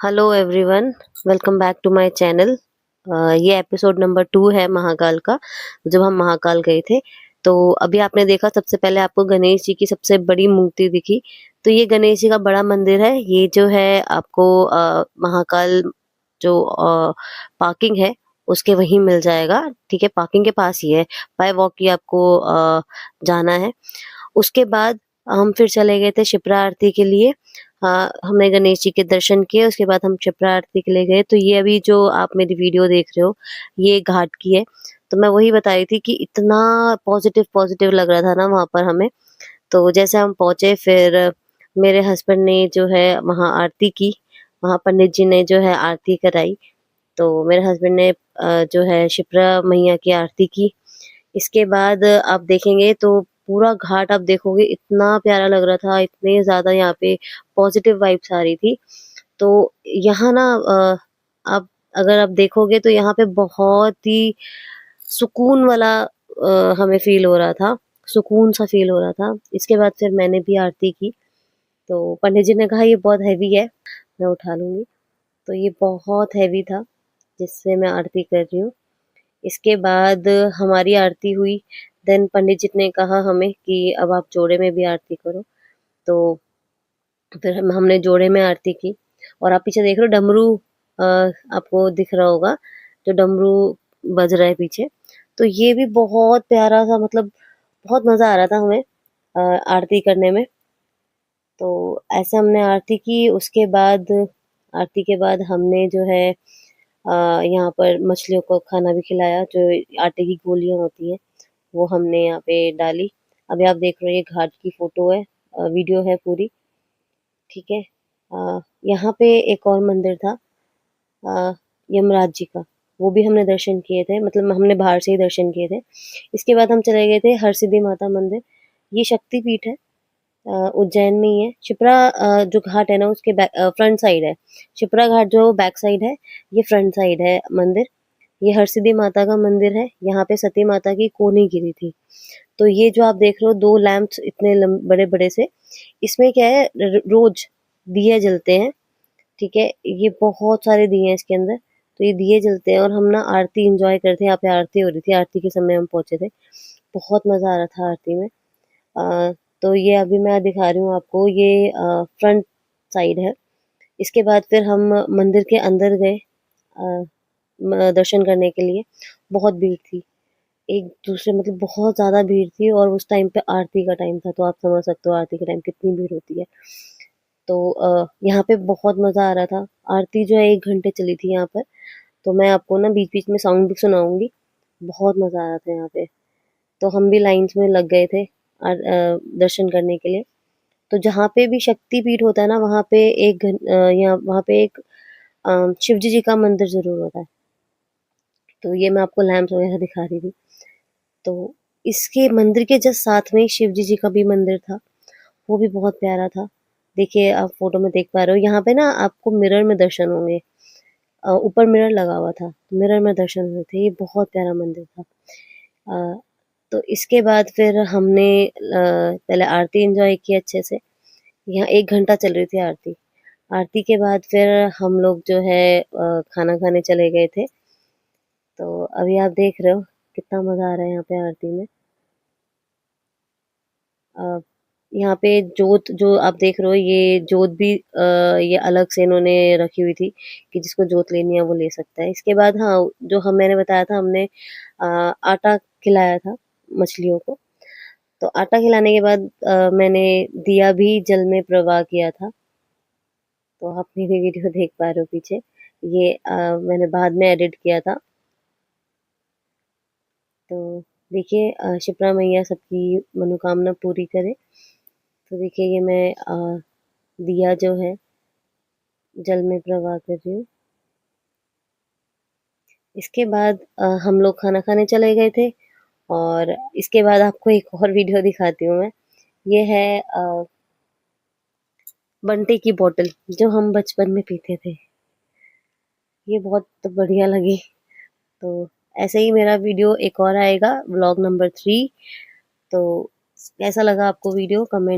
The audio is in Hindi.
Hello everyone, welcome back to my channel. ये एपिसोड नंबर 2 है महाकाल का। जब हम महाकाल गए थे तो अभी आपने देखा, सबसे पहले आपको गणेश जी की सबसे बड़ी मूर्ति दिखी। तो ये गणेश जी का बड़ा मंदिर है। ये जो है आपको महाकाल जो पार्किंग है उसके वहीं मिल जाएगा। ठीक है, पार्किंग के पास ही है, बाय वॉक ही आपको जाना है। उसके बाद हम फिर चले गए थे शिप्रा आरती के लिए। हमने गणेश जी के दर्शन किए, उसके बाद हम शिप्रा आरती के लिए गए। तो ये अभी जो आप मेरी वीडियो देख रहे हो, ये घाट की है। तो मैं वही बता रही थी कि इतना पॉजिटिव पॉजिटिव लग रहा था ना वहाँ पर हमें। तो जैसे हम पहुंचे, फिर मेरे हस्बैंड ने जो है वहाँ आरती की। वहाँ पंडित जी ने जो है आरती कराई। तो मेरे हस्बैंड ने जो है शिप्रा मैया की आरती की। इसके बाद आप देखेंगे तो पूरा घाट आप देखोगे, इतना प्यारा लग रहा था, इतने ज़्यादा यहाँ पे पॉजिटिव वाइब्स आ रही थी। तो यहाँ ना आप अगर आप देखोगे तो यहाँ पे बहुत ही सुकून वाला हमें फ़ील हो रहा था, सुकून सा फ़ील हो रहा था। इसके बाद फिर मैंने भी आरती की। तो पंडित जी ने कहा ये बहुत हेवी है, मैं उठा लूँगी। तो ये बहुत हेवी था जिससे मैं आरती कर रही हूँ। इसके बाद हमारी आरती हुई। देन पंडित जी ने कहा हमें कि अब आप जोड़े में भी आरती करो। तो फिर हमने जोड़े में आरती की। और आप पीछे देख रहे हो डमरू, आपको दिख रहा होगा जो डमरू बज रहा है पीछे। तो ये भी बहुत प्यारा सा, मतलब बहुत मज़ा आ रहा था हमें आरती करने में। तो ऐसे हमने आरती की। उसके बाद आरती के बाद हमने जो है यहाँ पर मछलियों को खाना भी खिलाया। जो आटे की गोलियाँ होती हैं वो हमने यहाँ पे डाली। अभी आप देख रहे हो, ये घाट की फोटो है, वीडियो है पूरी। ठीक है। यहाँ पे एक और मंदिर था, यमराज जी का। वो भी हमने दर्शन किए थे, मतलब हमने बाहर से ही दर्शन किए थे। इसके बाद हम चले गए थे हरसिद्धि माता मंदिर। ये शक्ति पीठ है, उज्जैन में ही है। शिप्रा जो घाट है ना उसके फ्रंट साइड है। शिप्रा घाट जो बैक साइड है, ये फ्रंट साइड है मंदिर। ये हरसिद्धि माता का मंदिर है। यहाँ पे सती माता की कोनी गिरी थी। तो ये जो आप देख रहे हो 2 लैंप्स इतने बड़े बड़े से, इसमें क्या है, रोज दिए जलते हैं। ठीक है, ये बहुत सारे दिए हैं इसके अंदर। तो ये दिए जलते हैं और हम ना आरती इंजॉय करते हैं। यहाँ पे आरती हो रही थी, आरती के समय हम पहुंचे थे। बहुत मजा आ रहा था आरती में। तो ये अभी मैं दिखा रही हूँ आपको, ये फ्रंट साइड है। इसके बाद फिर हम मंदिर के अंदर गए दर्शन करने के लिए। बहुत भीड़ थी, एक दूसरे, मतलब बहुत ज़्यादा भीड़ थी। और उस टाइम पे आरती का टाइम था, तो आप समझ सकते हो आरती के टाइम कितनी भीड़ होती है। तो यहाँ पे बहुत मज़ा आ रहा था। आरती जो है 1 घंटे चली थी यहाँ पर। तो मैं आपको ना बीच-बीच में साउंड भी सुनाऊँगी। बहुत मज़ा आ रहा था यहाँ पे। तो हम भी लाइन्स में लग गए थे दर्शन करने के लिए। तो जहाँ पे भी शक्ति पीठ होता है ना, वहाँ पे यहाँ वहाँ पे एक शिव जी का मंदिर ज़रूर होता है। तो ये मैं आपको लैंप्स वगैरह दिखा रही थी। तो इसके मंदिर के जस्ट साथ में ही शिव जी का भी मंदिर था। वो भी बहुत प्यारा था। देखिए, आप फ़ोटो में देख पा रहे हो, यहाँ पे ना आपको मिरर में दर्शन होंगे। ऊपर मिरर लगा हुआ था, मिरर में दर्शन हुए थे। ये बहुत प्यारा मंदिर था। अ, तो इसके बाद फिर हमने पहले आरती एन्जॉय की अच्छे से। यहाँ 1 घंटा चल रही थी आरती। आरती के बाद फिर हम लोग जो है खाना खाने चले गए थे। तो अभी आप देख रहे हो कितना मज़ा आ रहा है यहाँ पे आरती में। अ, यहाँ पे जोत जो आप देख रहे हो, ये जोत भी ये अलग से इन्होंने रखी हुई थी कि जिसको जोत लेनी है वो ले सकता है। इसके बाद हाँ, जो हम मैंने बताया था, हमने आटा खिलाया था मछलियों को। तो आटा खिलाने के बाद मैंने दिया भी जल में प्रवाह किया था। तो आप मेरी वीडियो देख पा रहे हो पीछे। ये मैंने बाद में एडिट किया था। तो देखिए, शिप्रा मैया सबकी मनोकामना पूरी करे। तो देखिए, ये मैं दिया जो है जल में प्रवाह कर रही हूँ। इसके बाद हम लोग खाना खाने चले गए थे। और इसके बाद आपको एक और वीडियो दिखाती हूँ मैं। ये है बंटे की बोतल, जो हम बचपन में पीते थे। ये बहुत बढ़िया लगी। तो ऐसे ही मेरा वीडियो एक और आएगा, व्लॉग नंबर 3। तो कैसा लगा आपको वीडियो, कमेंट